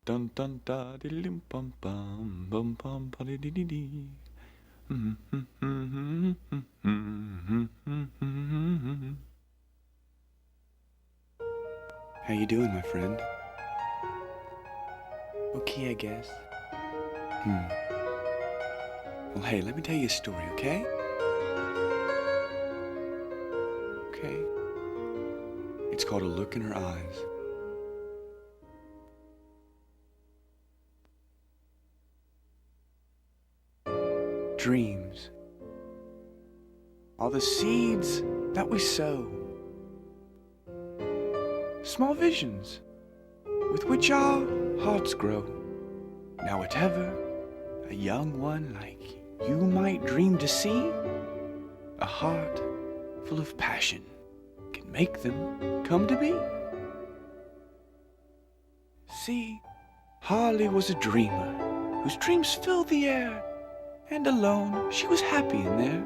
dun dun da diddly bum bum bum bum ba dee dee dee. How you doing, my friend? Okay, I guess. Well, hey, let me tell you a story, okay? Okay. It's called A Look in Her Eyes. Dreams are the seeds that we sow. Small visions with which our hearts grow. Now whatever a young one like you might dream to see, a heart full of passion can make them come to be. See, Harley was a dreamer whose dreams filled the air, and alone she was happy in there.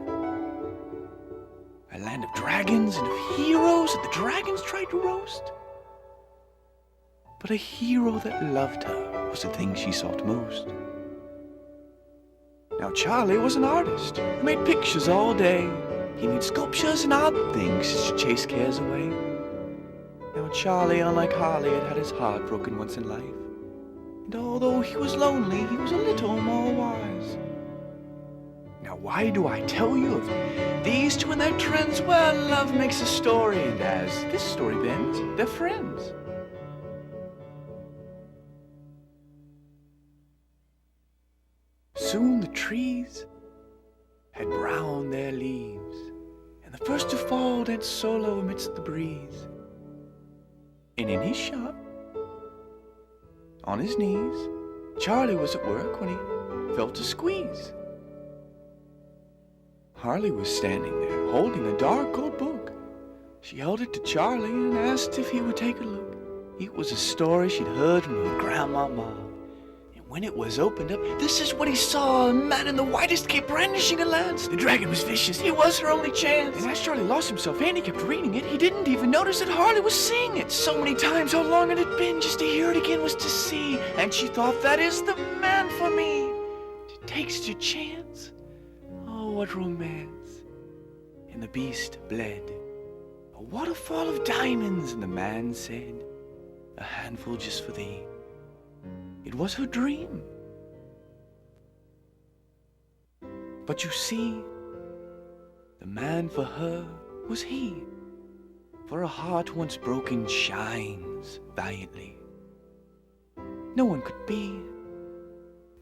A land of dragons and of heroes that the dragons tried to roast. But a hero that loved her was the thing she sought most. Now Charlie was an artist who made pictures all day. He made sculptures and odd things to chase cares away. Now Charlie, unlike Harley, had his heart broken once in life. And although he was lonely, he was a little more wise. Now why do I tell you of these two and their trends? Well, love makes a story, and as this story bends, they're friends. Soon the trees had browned their leaves, and the first to fall danced solo amidst the breeze. And in his shop, on his knees, Charlie was at work when he felt a squeeze. Harley was standing there, holding a dark old book. She held it to Charlie and asked if he would take a look. It was a story she'd heard from her grandmama. When it was opened up, this is what he saw. A man in the whitest cape brandishing a lance. The dragon was vicious. It was her only chance. And as Charlie lost himself and he kept reading it, he didn't even notice that Harley was seeing it. So many times how long it had been just to hear it again was to see. And she thought, that is the man for me. It takes your chance. Oh, what romance. And the beast bled. A waterfall of diamonds. And the man said, a handful just for thee. It was her dream. But you see, the man for her was he. For a heart once broken shines valiantly. No one could be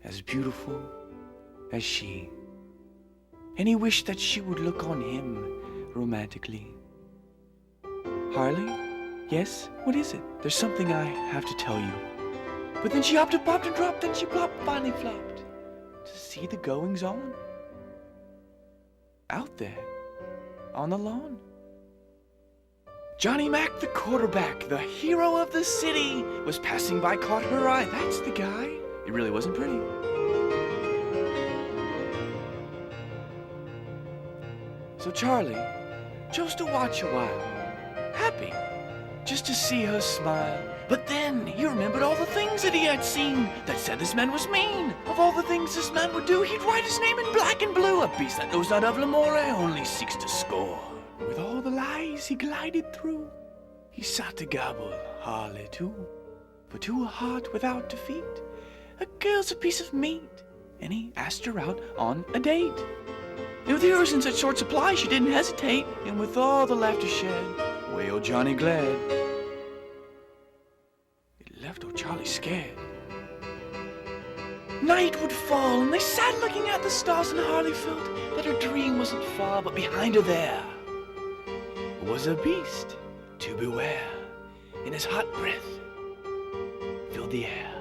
as beautiful as she. And he wished that she would look on him romantically. Harley? Yes? What is it? There's something I have to tell you. But then she hopped and popped and dropped, then she plopped, finally flopped. To see the goings on. Out there, on the lawn. Johnny Mac, the quarterback, the hero of the city, was passing by, caught her eye. That's the guy. It really wasn't pretty. So Charlie chose to watch a while, happy, just to see her smile. But then he remembered all the things that he had seen that said this man was mean. Of all the things this man would do, he'd write his name in black and blue. A beast that knows not of l'amore, only seeks to score. With all the lies he glided through, he sought to gobble Harley too. For to a heart without defeat, a girl's a piece of meat. And he asked her out on a date. And with yours in such short supply, she didn't hesitate. And with all the laughter shed, way old Johnny glad. Left old Charlie scared. Night would fall, and they sat looking at the stars, and Harley felt that her dream wasn't far, but behind her there was a beast to beware, and his hot breath filled the air.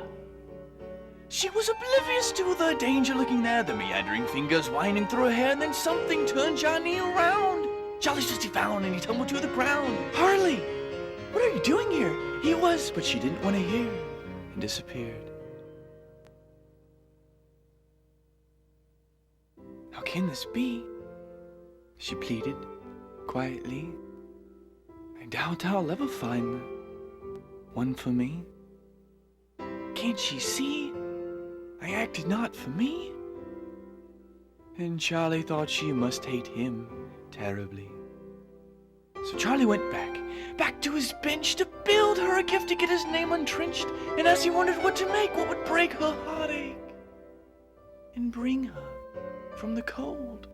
She was oblivious to the danger looking there, the meandering fingers winding through her hair, and then something turned Johnny around. Charlie's just he found, and he tumbled to the ground. Harley! What are you doing here? He was, but she didn't want to hear, and disappeared. How can this be? She pleaded, quietly. I doubt I'll ever find one for me. Can't she see I acted not for me? And Charlie thought she must hate him terribly. So Charlie went back to his bench to build her a gift to get his name untrenched. And as he wondered what to make, what would break her heartache and bring her from the cold,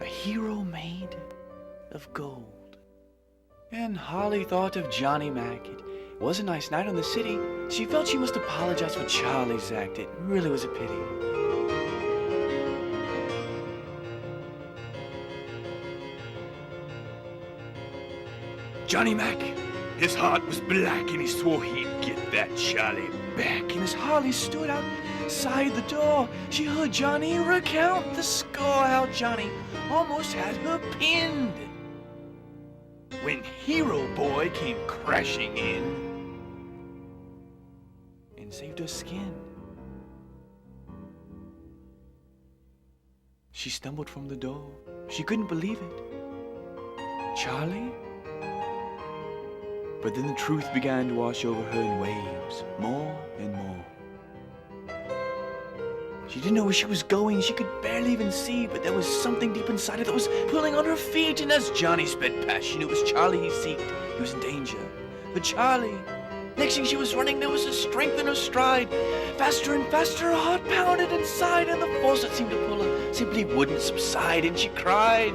a hero made of gold. And Harley thought of Johnny Mac. It was a nice night on the city. She felt she must apologize for Charlie's act. It really was a pity. Johnny Mac, his heart was black and he swore he'd get that Charlie back. And as Harley stood outside the door, she heard Johnny recount the score, how Johnny almost had her pinned when Hero Boy came crashing in and saved her skin. She stumbled from the door. She couldn't believe it. Charlie? But then the truth began to wash over her in waves, more and more. She didn't know where she was going. She could barely even see, but there was something deep inside her that was pulling on her feet. And as Johnny sped past, she knew it was Charlie he seeked. He was in danger. But Charlie, next thing she was running, there was a strength in her stride. Faster and faster, her heart pounded inside, and the force that seemed to pull her simply wouldn't subside. And she cried,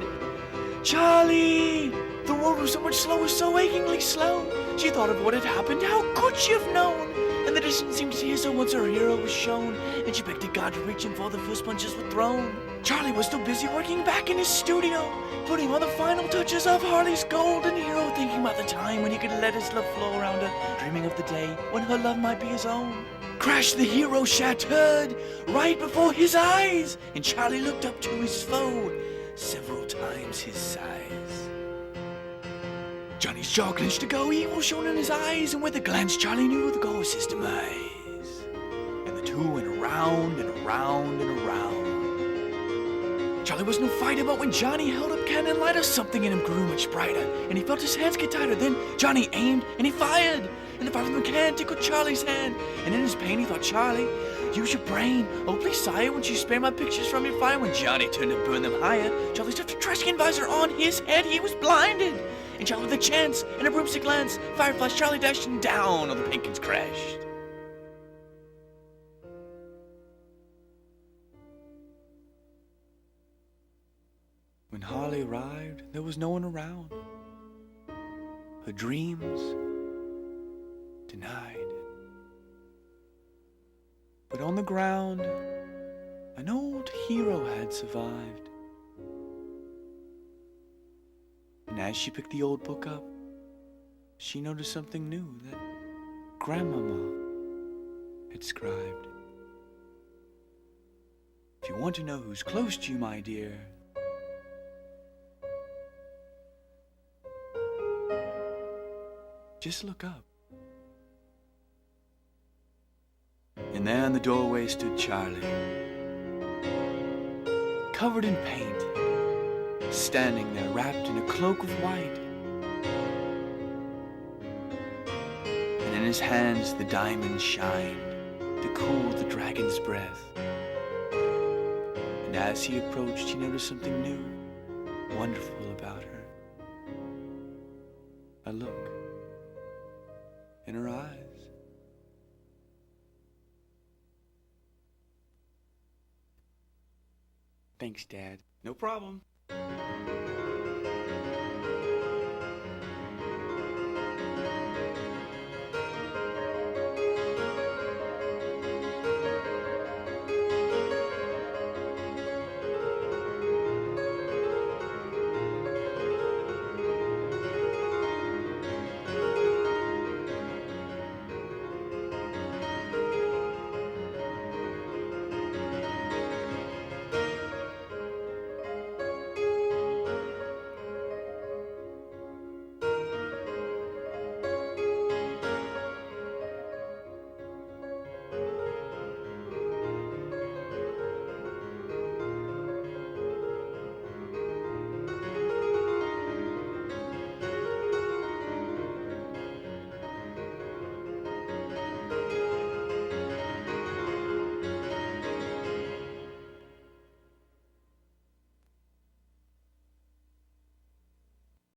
Charlie! The road was so much slower, so achingly slow. She thought of what had happened. How could she have known? And the distance seemed to tear so once her hero was shown. And she begged to God to reach him for the first punches were thrown. Charlie was still busy working back in his studio, putting on the final touches of Harley's golden hero, thinking about the time when he could let his love flow around her, dreaming of the day when her love might be his own. Crash, the hero shattered right before his eyes, and Charlie looked up to his foe, several times his size. Johnny's jaw clenched to go, evil shone in his eyes, and with a glance Charlie knew the goal was his demise. And the two went around and around and around. Charlie was no fighter, but when Johnny held up cannon lighter, something in him grew much brighter, and he felt his hands get tighter. Then Johnny aimed and he fired, and the fire from the can tickled Charlie's hand. And in his pain he thought, Charlie, use your brain. Oh, please, sire, won't you spare my pictures from your fire? When Johnny turned to burn them higher, Charlie stuffed a trash can visor on his head. He was blinded. And Charlie with a chance and a broomstick glance, fire flashed, Charlie dashed and down all the paintings crashed. When Harley arrived, there was no one around. Her dreams denied. But on the ground, an old hero had survived. And as she picked the old book up, she noticed something new that Grandmama had scribed. If you want to know who's close to you, my dear, just look up. And there in the doorway stood Charlie, covered in paint, standing there wrapped in a cloak of white. And in his hands the diamond shined to cool the dragon's breath. And as he approached, he noticed something new, wonderful about her. A look in her eyes. Thanks, Dad. No problem.